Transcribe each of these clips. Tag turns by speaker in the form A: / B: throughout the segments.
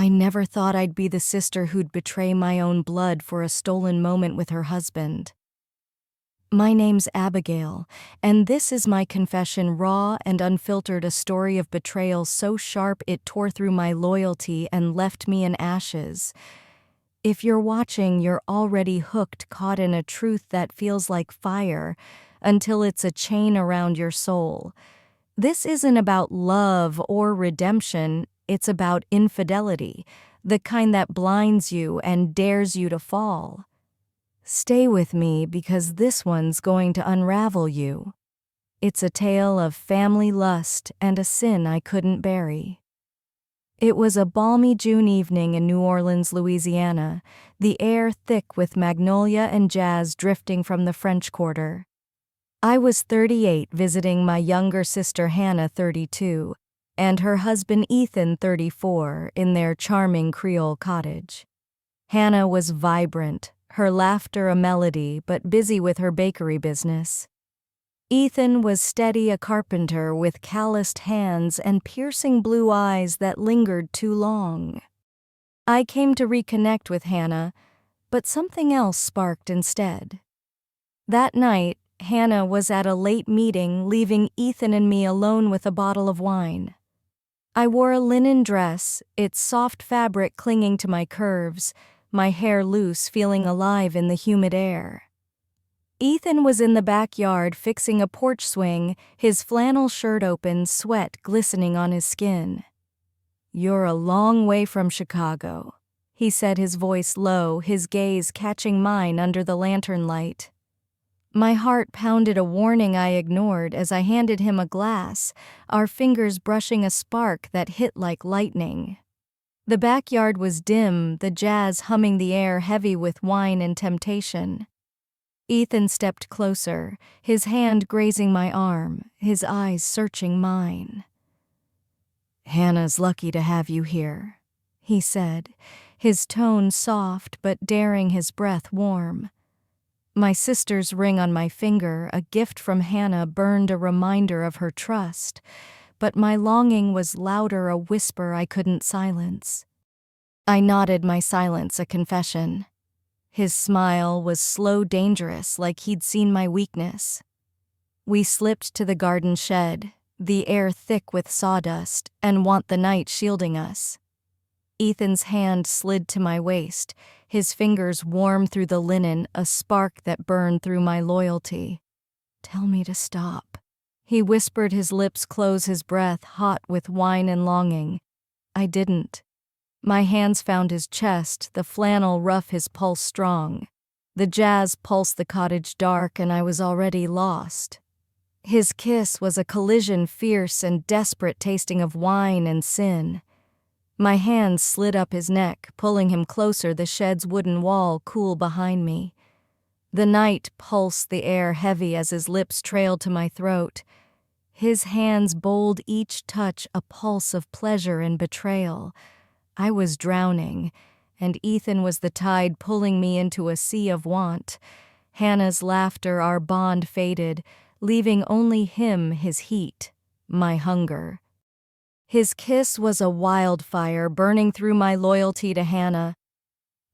A: I never thought I'd be the sister who'd betray my own blood for a stolen moment with her husband. My name's Abigail, and this is my confession, raw and unfiltered, a story of betrayal so sharp it tore through my loyalty and left me in ashes. If you're watching, you're already hooked, caught in a truth that feels like fire, until it's a chain around your soul. This isn't about love or redemption, it's about infidelity, the kind that blinds you and dares you to fall. Stay with me because this one's going to unravel you. It's a tale of family lust and a sin I couldn't bury. It was a balmy June evening in New Orleans, Louisiana, the air thick with magnolia and jazz drifting from the French Quarter. I was 38, visiting my younger sister Hannah, 32, and her husband Ethan, 34, in their charming Creole cottage. Hannah was vibrant, her laughter a melody, but busy with her bakery business. Ethan was steady, a carpenter with calloused hands and piercing blue eyes that lingered too long. I came to reconnect with Hannah, but something else sparked instead. That night, Hannah was at a late meeting, leaving Ethan and me alone with a bottle of wine. I wore a linen dress, its soft fabric clinging to my curves, my hair loose, feeling alive in the humid air. Ethan was in the backyard fixing a porch swing, his flannel shirt open, sweat glistening on his skin. "You're a long way from Chicago," he said, his voice low, his gaze catching mine under the lantern light. My heart pounded, a warning I ignored as I handed him a glass, our fingers brushing a spark that hit like lightning. The backyard was dim, the jazz humming the air, heavy with wine and temptation. Ethan stepped closer, his hand grazing my arm, his eyes searching mine. "Hannah's lucky to have you here," he said, his tone soft but daring, his breath warm. My sister's ring on my finger, a gift from Hannah, burned, a reminder of her trust, but my longing was louder, a whisper I couldn't silence. I nodded, my silence a confession. His smile was slow, dangerous, like he'd seen my weakness. We slipped to the garden shed, the air thick with sawdust, and the night shielding us. Ethan's hand slid to my waist, his fingers warm through the linen, a spark that burned through my loyalty. "Tell me to stop," he whispered, his lips close, his breath hot with wine and longing. I didn't. My hands found his chest, the flannel rough, his pulse strong. The jazz pulsed the cottage dark, and I was already lost. His kiss was a collision, fierce and desperate, tasting of wine and sin. My hands slid up his neck, pulling him closer, the shed's wooden wall cool behind me. The night pulsed, the air heavy as his lips trailed to my throat. His hands bold, each touch a pulse of pleasure and betrayal. I was drowning, and Ethan was the tide pulling me into a sea of want. Hannah's laughter, our bond faded, leaving only him, his heat, my hunger. His kiss was a wildfire, burning through my loyalty to Hannah.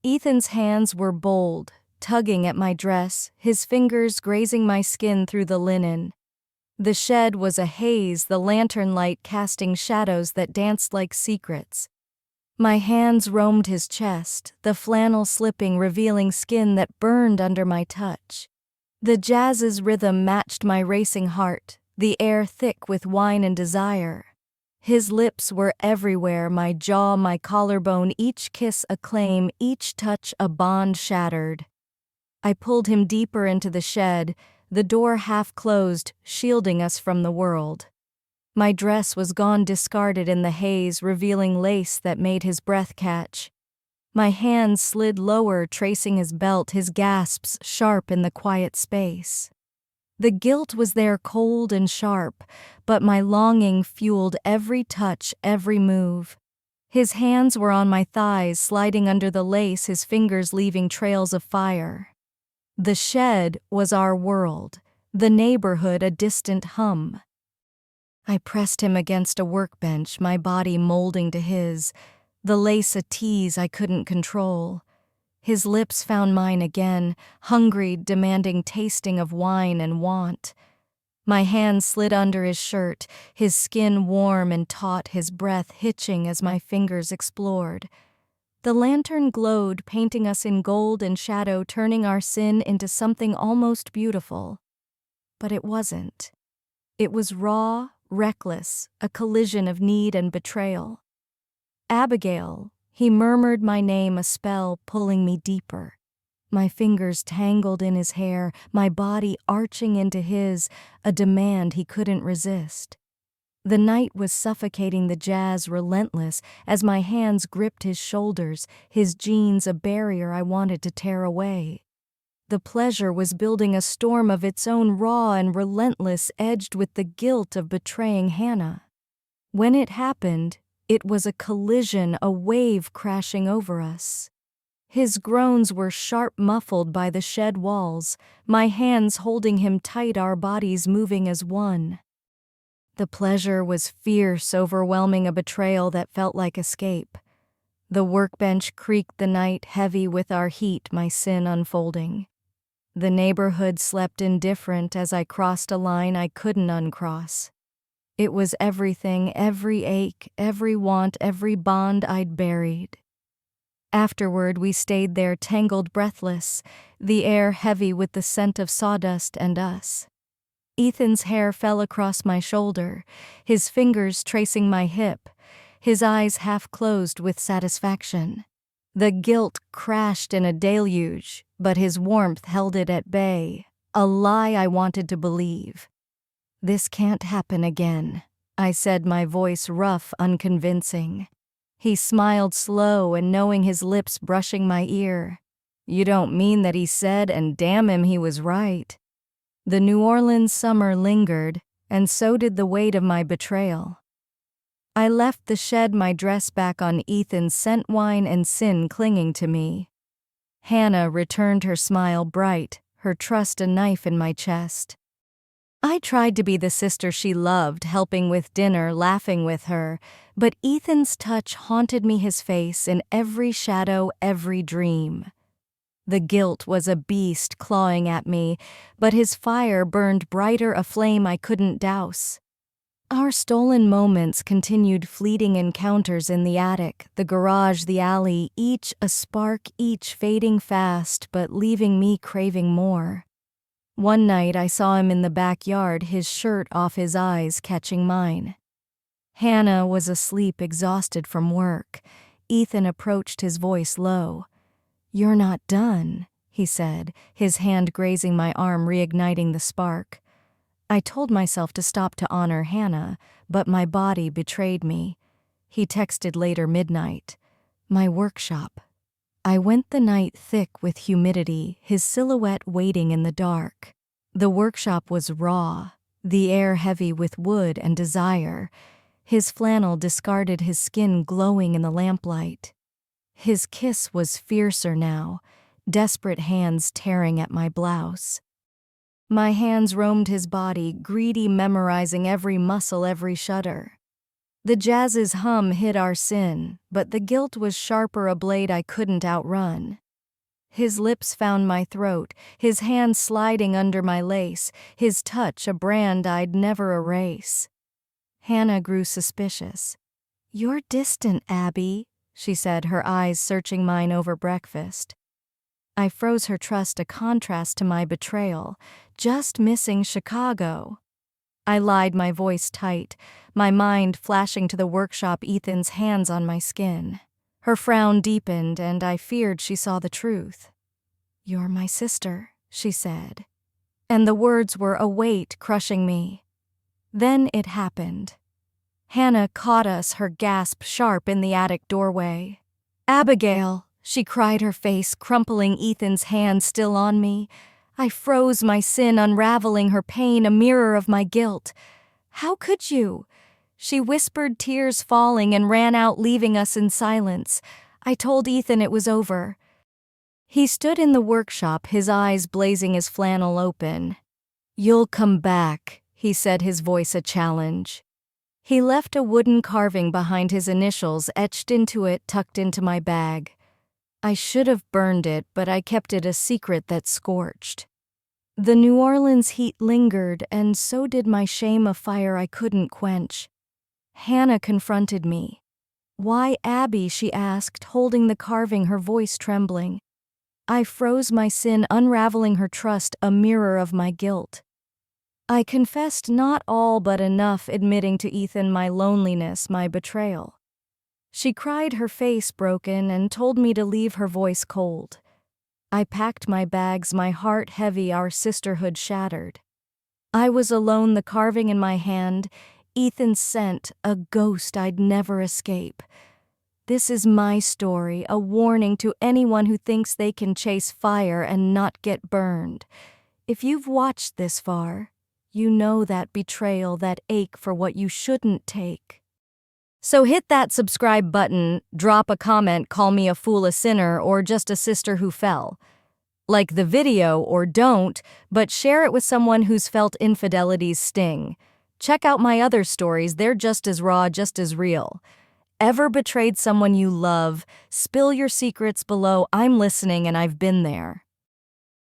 A: Ethan's hands were bold, tugging at my dress, his fingers grazing my skin through the linen. The shed was a haze, the lantern light casting shadows that danced like secrets. My hands roamed his chest, the flannel slipping, revealing skin that burned under my touch. The jazz's rhythm matched my racing heart, the air thick with wine and desire. His lips were everywhere, my jaw, my collarbone, each kiss a claim, each touch a bond shattered. I pulled him deeper into the shed, the door half closed, shielding us from the world. My dress was gone, discarded in the haze, revealing lace that made his breath catch. My hands slid lower, tracing his belt, his gasps sharp in the quiet space. The guilt was there, cold and sharp, but my longing fueled every touch, every move. His hands were on my thighs, sliding under the lace, his fingers leaving trails of fire. The shed was our world, the neighborhood a distant hum. I pressed him against a workbench, my body molding to his. the lace a tease I couldn't control. His lips found mine again, hungry, demanding tasting of wine and want. My hand slid under his shirt, his skin warm and taut, his breath hitching as my fingers explored. The lantern glowed, painting us in gold and shadow, turning our sin into something almost beautiful. But it wasn't. It was raw, reckless, a collision of need and betrayal. Abigail, he murmured my name, a spell pulling me deeper. My fingers tangled in his hair, my body arching into his, a demand he couldn't resist. The night was suffocating, the jazz relentless, as my hands gripped his shoulders, his jeans a barrier I wanted to tear away. The pleasure was building a storm of its own, raw and relentless, edged with the guilt of betraying Hannah. When it happened, it was a collision, a wave crashing over us. His groans were sharp, muffled by the shed walls, my hands holding him tight, our bodies moving as one. The pleasure was fierce, overwhelming, a betrayal that felt like escape. The workbench creaked, the night heavy with our heat, my sin unfolding. The neighborhood slept indifferent as I crossed a line I couldn't uncross. It was everything, every ache, every want, every bond I'd buried. Afterward, we stayed there, tangled, breathless, the air heavy with the scent of sawdust and us. Ethan's hair fell across my shoulder, his fingers tracing my hip, his eyes half closed with satisfaction. The guilt crashed in a deluge, but his warmth held it at bay, a lie I wanted to believe. "This can't happen again," I said, my voice rough, unconvincing. He smiled slow and knowing, his lips brushing my ear. "You don't mean that," he said, and damn him, he was right. The New Orleans summer lingered, and so did the weight of my betrayal. I left the shed, my dress back on, Ethan's scent, wine and sin clinging to me. Hannah returned, her smile bright, her trust a knife in my chest. I tried to be the sister she loved, helping with dinner, laughing with her, but Ethan's touch haunted me, his face in every shadow, every dream. The guilt was a beast clawing at me, but his fire burned brighter, a flame I couldn't douse. Our stolen moments continued, fleeting encounters in the attic, the garage, the alley, each a spark, each fading fast, but leaving me craving more. One night I saw him in the backyard, his shirt off, his eyes catching mine. Hannah was asleep, exhausted from work. Ethan approached, his voice low. "You're not done," he said, his hand grazing my arm, reigniting the spark. I told myself to stop, to honor Hannah, but my body betrayed me. He texted later, midnight. "My workshop." I went, the night thick with humidity, his silhouette waiting in the dark. The workshop was raw, the air heavy with wood and desire. His flannel discarded, his skin glowing in the lamplight. His kiss was fiercer now, desperate hands tearing at my blouse. My hands roamed his body, greedy, memorizing every muscle, every shudder. The jazz's hum hid our sin, but the guilt was sharper, a blade I couldn't outrun. His lips found my throat, his hand sliding under my lace, his touch a brand I'd never erase. Hannah grew suspicious. "You're distant, Abby," she said, her eyes searching mine over breakfast. I froze, her trust a contrast to my betrayal, just missing Chicago. I lied, my voice tight, my mind flashing to the workshop, Ethan's hands on my skin. Her frown deepened, and I feared she saw the truth. "You're my sister," she said, and the words were a weight crushing me. Then it happened. Hannah caught us, her gasp sharp in the attic doorway. "Abigail!" she cried, her face crumpling, Ethan's hand still on me. I froze, my sin unraveling, her pain a mirror of my guilt. "How could you?" She whispered, tears falling, and ran out, leaving us in silence. I told Ethan it was over. He stood in the workshop, his eyes blazing, his flannel open. "You'll come back," he said, his voice a challenge. He left a wooden carving behind his initials etched into it, tucked into my bag. I should have burned it, but I kept it a secret that scorched. The New Orleans heat lingered, and so did my shame, a fire I couldn't quench. Hannah confronted me. "Why, Abby?" she asked, holding the carving, her voice trembling. I froze, my sin unraveling her trust, a mirror of my guilt. I confessed not all but enough, admitting to Ethan my loneliness, my betrayal. She cried, her face broken, and told me to leave, her voice cold. I packed my bags, my heart heavy, our sisterhood shattered. I was alone, the carving in my hand, Ethan's scent, a ghost I'd never escape. This is my story, a warning to anyone who thinks they can chase fire and not get burned. If you've watched this far, you know that betrayal, that ache for what you shouldn't take. So hit that subscribe button, drop a comment, call me a fool, a sinner, or just a sister who fell. Like the video or don't, but share it with someone who's felt infidelity's sting. Check out my other stories, they're just as raw, just as real. Ever betrayed someone you love? Spill your secrets below, I'm listening and I've been there.